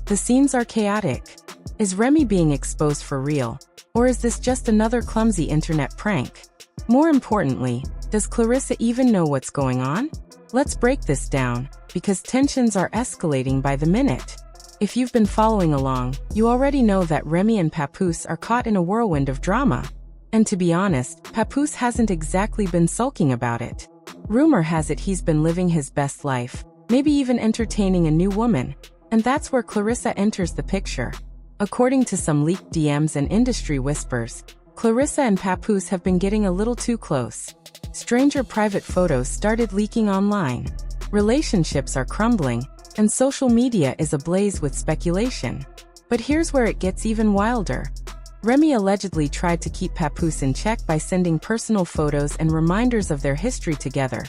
The scenes are chaotic. Is Remy being exposed for real? Or is this just another clumsy internet prank? More importantly, does Claressa even know what's going on? Let's break this down, because tensions are escalating by the minute. If you've been following along, you already know that Remy and Papoose are caught in a whirlwind of drama. And to be honest, Papoose hasn't exactly been sulking about it. Rumor has it he's been living his best life, maybe even entertaining a new woman. And that's where Claressa enters the picture. According to some leaked DMs and industry whispers, Claressa and Papoose have been getting a little too close. Stranger private photos started leaking online. Relationships are crumbling, and social media is ablaze with speculation. But here's where it gets even wilder. Remy allegedly tried to keep Papoose in check by sending personal photos and reminders of their history together,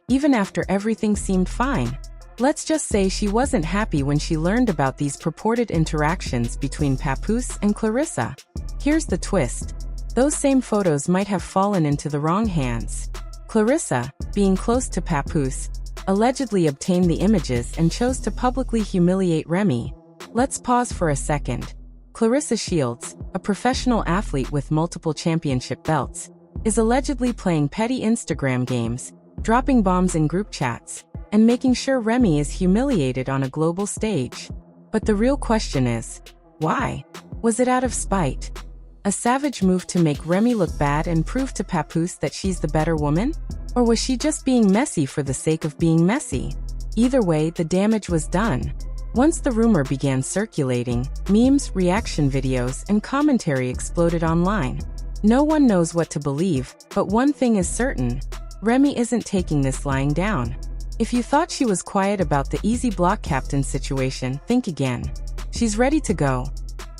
even after everything seemed fine. Let's just say she wasn't happy when she learned about these purported interactions between Papoose and Claressa. Here's the twist. Those same photos might have fallen into the wrong hands. Claressa, being close to Papoose, allegedly obtained the images and chose to publicly humiliate Remy. Let's pause for a second. Claressa Shields, a professional athlete with multiple championship belts, is allegedly playing petty Instagram games, dropping bombs in group chats, and making sure Remy is humiliated on a global stage. But the real question is, why? Was it out of spite? A savage move to make Remy look bad and prove to Papoose that she's the better woman? Or was she just being messy for the sake of being messy? Either way, the damage was done. Once the rumor began circulating, memes, reaction videos, and commentary exploded online. No one knows what to believe, but one thing is certain. Remy isn't taking this lying down. If you thought she was quiet about the easy block captain situation, think again. She's ready to go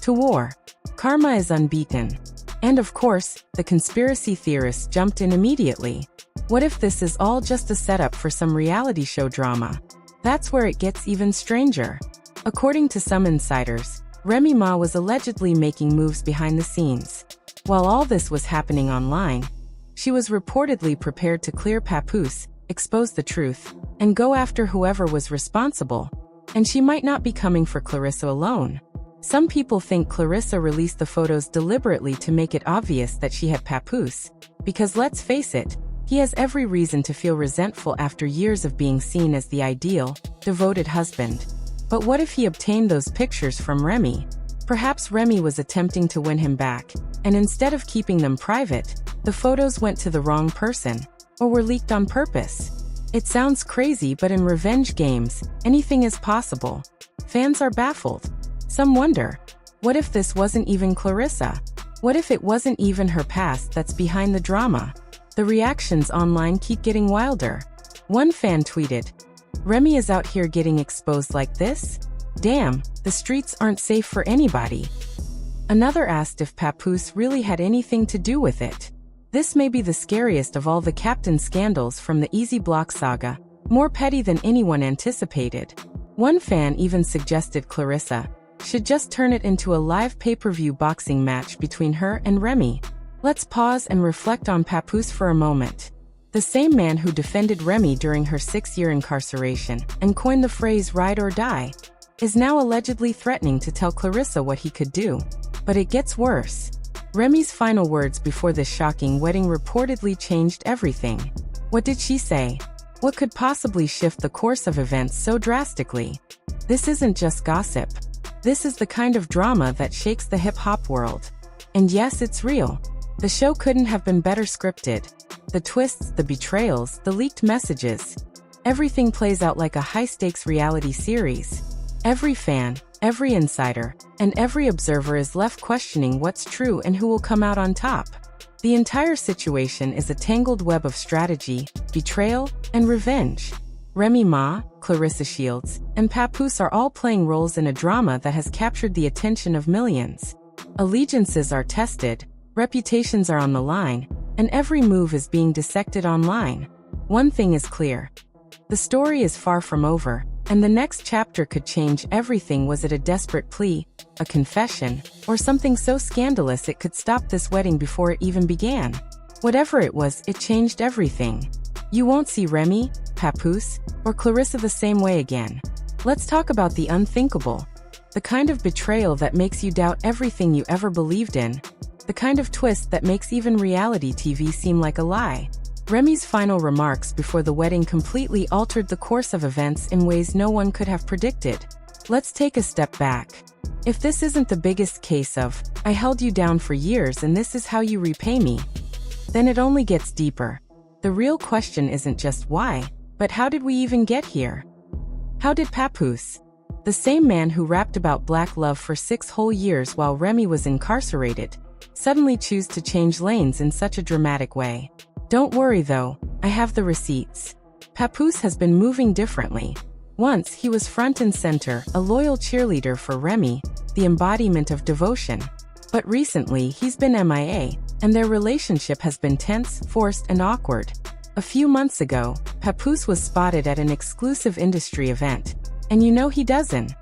to war. Karma is unbeaten. And of course, the conspiracy theorists jumped in immediately. What if this is all just a setup for some reality show drama? That's where it gets even stranger. According to some insiders, Remy Ma was allegedly making moves behind the scenes. While all this was happening online, she was reportedly prepared to clear Papoose, expose the truth, and go after whoever was responsible. And she might not be coming for Claressa alone. Some people think Claressa released the photos deliberately to make it obvious that she had Papoose, because let's face it, he has every reason to feel resentful after years of being seen as the ideal, devoted husband. But what if he obtained those pictures from Remy? Perhaps Remy was attempting to win him back, and instead of keeping them private, the photos went to the wrong person, or were leaked on purpose. It sounds crazy, but in revenge games, anything is possible. Fans are baffled. Some wonder, what if this wasn't even Claressa? What if it wasn't even her past that's behind the drama? The reactions online keep getting wilder. One fan tweeted, "Remy is out here getting exposed like this? Damn, the streets aren't safe for anybody." Another asked if Papoose really had anything to do with it. This may be the scariest of all the captain scandals from the Easy Block saga, more petty than anyone anticipated. One fan even suggested Claressa should just turn it into a live pay-per-view boxing match between her and Remy. Let's pause and reflect on Papoose for a moment. The same man who defended Remy during her 6-year incarceration and coined the phrase "ride or die" is now allegedly threatening to tell Claressa what he could do. But it gets worse. Remy's final words before this shocking wedding reportedly changed everything. What did she say? What could possibly shift the course of events so drastically? This isn't just gossip. This is the kind of drama that shakes the hip-hop world. And yes, it's real. The show couldn't have been better scripted. The twists, the betrayals, the leaked messages. Everything plays out like a high-stakes reality series. Every fan, every insider, and every observer is left questioning what's true and who will come out on top. The entire situation is a tangled web of strategy, betrayal, and revenge. Remy Ma, Claressa Shields, and Papoose are all playing roles in a drama that has captured the attention of millions. Allegiances are tested, reputations are on the line, and every move is being dissected online. One thing is clear. The story is far from over, and the next chapter could change everything. Was it a desperate plea, a confession, or something so scandalous it could stop this wedding before it even began? Whatever it was, it changed everything. You won't see Remy, Papoose, or Claressa the same way again. Let's talk about the unthinkable. The kind of betrayal that makes you doubt everything you ever believed in. The kind of twist that makes even reality TV seem like a lie. Remy's final remarks before the wedding completely altered the course of events in ways no one could have predicted. Let's take a step back. If this isn't the biggest case of, I held you down for years and this is how you repay me, then it only gets deeper. The real question isn't just why, but how did we even get here? How did Papoose, the same man who rapped about black love for 6 whole years while Remy was incarcerated, suddenly choose to change lanes in such a dramatic way? Don't worry though, I have the receipts. Papoose has been moving differently. Once he was front and center, a loyal cheerleader for Remy, the embodiment of devotion. But recently he's been MIA, and their relationship has been tense, forced, and awkward. A few months ago, Papoose was spotted at an exclusive industry event. And you know he doesn't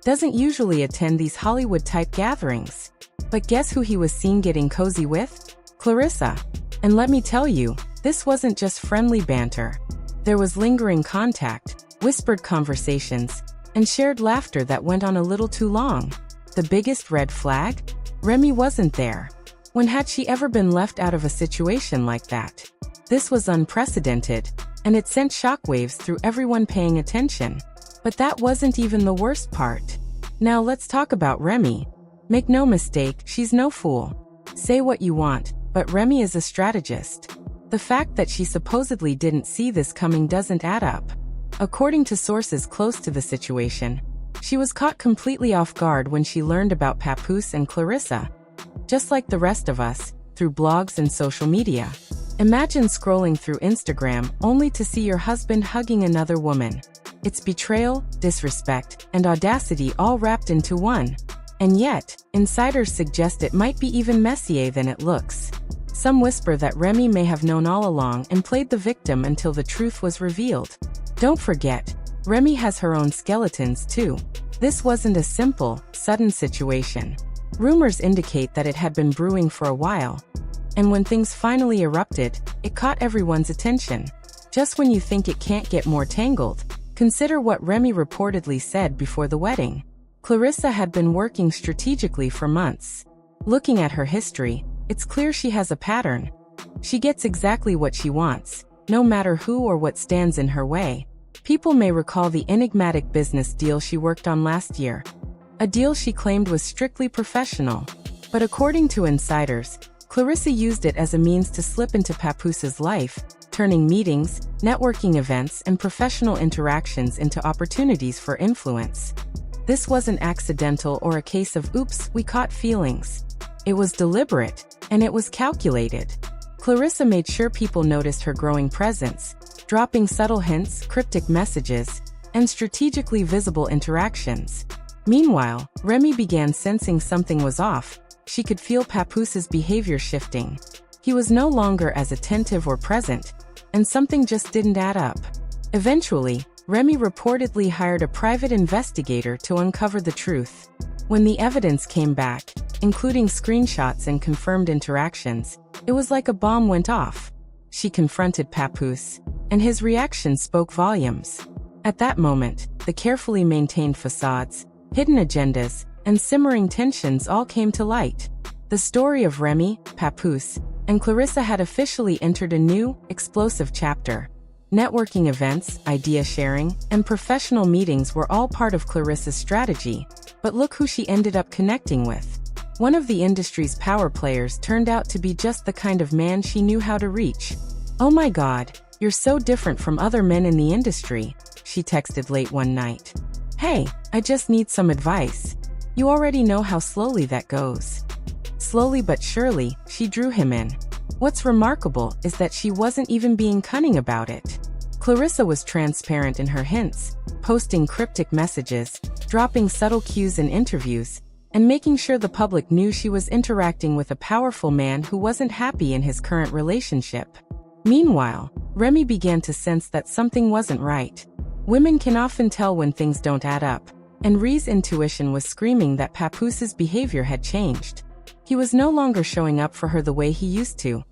usually attend these Hollywood-type gatherings. But guess who he was seen getting cozy with? Claressa. And let me tell you, this wasn't just friendly banter. There was lingering contact, whispered conversations, and shared laughter that went on a little too long. The biggest red flag? Remy wasn't there. When had she ever been left out of a situation like that? This was unprecedented, and it sent shockwaves through everyone paying attention. But that wasn't even the worst part. Now let's talk about Remy. Make no mistake, she's no fool. Say what you want, but Remy is a strategist. The fact that she supposedly didn't see this coming doesn't add up. According to sources close to the situation, she was caught completely off guard when she learned about Papoose and Claressa. Just like the rest of us, through blogs and social media. Imagine scrolling through Instagram only to see your husband hugging another woman. It's betrayal, disrespect, and audacity all wrapped into one. And yet, insiders suggest it might be even messier than it looks. Some whisper that Remy may have known all along and played the victim until the truth was revealed. Don't forget, Remy has her own skeletons too. This wasn't a simple, sudden situation. Rumors indicate that it had been brewing for a while. And when things finally erupted, it caught everyone's attention. Just when you think it can't get more tangled, consider what Remy reportedly said before the wedding. Claressa had been working strategically for months. Looking at her history, it's clear she has a pattern. She gets exactly what she wants, no matter who or what stands in her way. People may recall the enigmatic business deal she worked on last year. A deal she claimed was strictly professional. But according to insiders, Claressa used it as a means to slip into Papoose's life, turning meetings, networking events, and professional interactions into opportunities for influence. This wasn't accidental or a case of oops, we caught feelings. It was deliberate, and it was calculated. Claressa made sure people noticed her growing presence, dropping subtle hints, cryptic messages, and strategically visible interactions. Meanwhile, Remy began sensing something was off. She could feel Papoose's behavior shifting. He was no longer as attentive or present, and something just didn't add up. Eventually, Remy reportedly hired a private investigator to uncover the truth. When the evidence came back, including screenshots and confirmed interactions, it was like a bomb went off. She confronted Papoose, and his reaction spoke volumes. At that moment, the carefully maintained facades, hidden agendas, and simmering tensions all came to light. The story of Remy, Papoose, and Claressa had officially entered a new, explosive chapter. Networking events, idea sharing, and professional meetings were all part of Claressa's strategy, but look who she ended up connecting with. One of the industry's power players turned out to be just the kind of man she knew how to reach. "Oh my God, you're so different from other men in the industry," she texted late one night. "Hey, I just need some advice. You already know how slowly that goes." Slowly but surely, she drew him in. What's remarkable is that she wasn't even being cunning about it. Claressa was transparent in her hints, posting cryptic messages, dropping subtle cues in interviews, and making sure the public knew she was interacting with a powerful man who wasn't happy in his current relationship. Meanwhile, Remy began to sense that something wasn't right. Women can often tell when things don't add up, and Ree's intuition was screaming that Papoose's behavior had changed. He was no longer showing up for her the way he used to.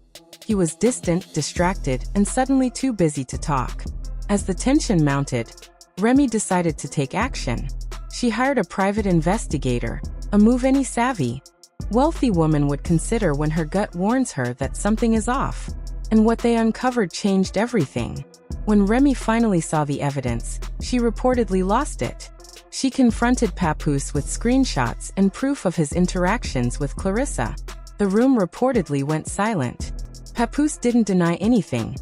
He was distant, distracted, and suddenly too busy to talk. As the tension mounted, Remy decided to take action. She hired a private investigator, a move any savvy, wealthy woman would consider when her gut warns her that something is off. And what they uncovered changed everything. When Remy finally saw the evidence, she reportedly lost it. She confronted Papoose with screenshots and proof of his interactions with Claressa. The room reportedly went silent. Papoose didn't deny anything.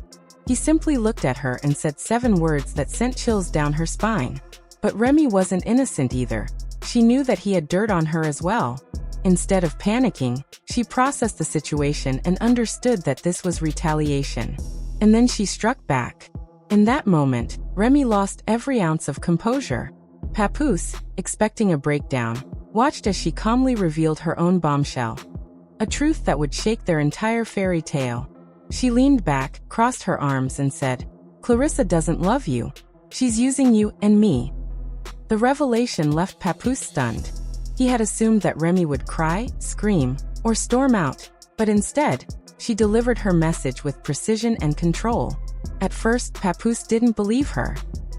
He simply looked at her and said 7 words that sent chills down her spine. But Remy wasn't innocent either. She knew that he had dirt on her as well. Instead of panicking, she processed the situation and understood that this was retaliation. And then she struck back. In that moment, Remy lost every ounce of composure. Papoose, expecting a breakdown, watched as she calmly revealed her own bombshell. A truth that would shake their entire fairy tale. She leaned back, crossed her arms and said, "Claressa doesn't love you. She's using you and me." The revelation left Papoose stunned. He had assumed that Remy would cry, scream, or storm out, but instead, she delivered her message with precision and control. At first, Papoose didn't believe her.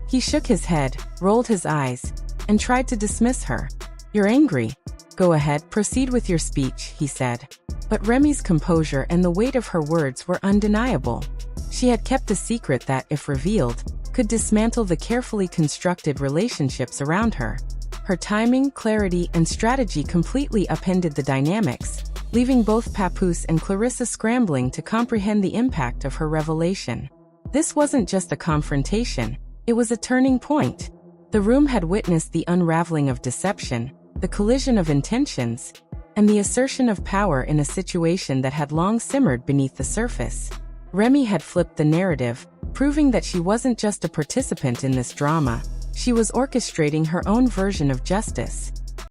He shook his head, rolled his eyes, and tried to dismiss her. "You're angry. Go ahead, proceed with your speech," he said. But Remy's composure and the weight of her words were undeniable. She had kept a secret that, if revealed, could dismantle the carefully constructed relationships around her. Her timing, clarity, and strategy completely upended the dynamics, leaving both Papoose and Claressa scrambling to comprehend the impact of her revelation. This wasn't just a confrontation, it was a turning point. The room had witnessed the unraveling of deception, the collision of intentions, and the assertion of power in a situation that had long simmered beneath the surface. Remy had flipped the narrative, proving that she wasn't just a participant in this drama, she was orchestrating her own version of justice.